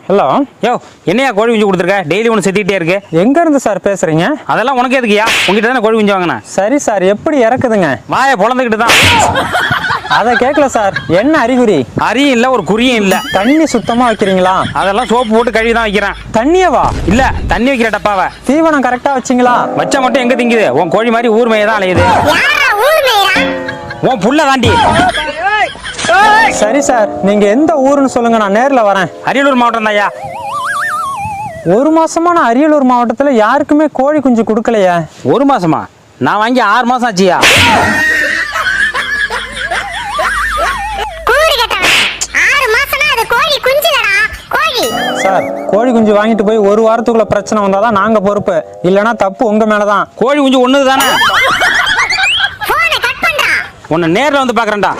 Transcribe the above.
Hello. யோ என்னையா கோழி குஞ்சு கொடுத்துருக்க? டெய்லி ஒன்று செத்திக்கிட்டே இருக்கு. எங்கேருந்து சார் பேசுகிறீங்க? அதெல்லாம் உனக்கு எதுக்குயா? உங்ககிட்ட தானே கோழி குஞ்சு வாங்கினேன். சரி சார், எப்படி இறக்குதுங்க? வாயை பொழந்துக்கிட்டு தான். அதை கேட்கல சார். என்ன அறிகுறி? அரியும் இல்லை, ஒரு குறியும் இல்லை. தண்ணி சுத்தமாக வைக்கிறீங்களா? அதெல்லாம் சோப்பு போட்டு கழுவி தான் வைக்கிறேன். தண்ணியவா? இல்லை, தண்ணி வைக்கிற டப்பாவை. தீவனம் கரெக்டாக வச்சிங்களா? வச்சா மட்டும் எங்கே திங்குது? உன் கோழி மாதிரி ஊர் மேய தான் அலையுது. உன் புள்ள தாண்டி. சரி சார், நீங்கள் எந்த ஊருன்னு சொல்லுங்கள், நான் நேரில் வரேன். அரியலூர் மாவட்டம் தான்யா. ஒரு மாசமா நான் அரியலூர் மாவட்டத்தில் யாருக்குமே கோழி குஞ்சு கொடுக்கலையே. ஒரு மாசமா? நான் வாங்கி 6 மாசம் ஆச்சியா. சார், கோழி குஞ்சு வாங்கிட்டு போய் ஒரு வாரத்துக்குள்ள பிரச்சனை வந்தாதான் நாங்க பொறுப்பு, இல்லைன்னா தப்பு உங்க மேலதான். கோழி குஞ்சு ஒண்ணுது தானே. உன்னை நேரில் வந்து பாக்குறேன்டா.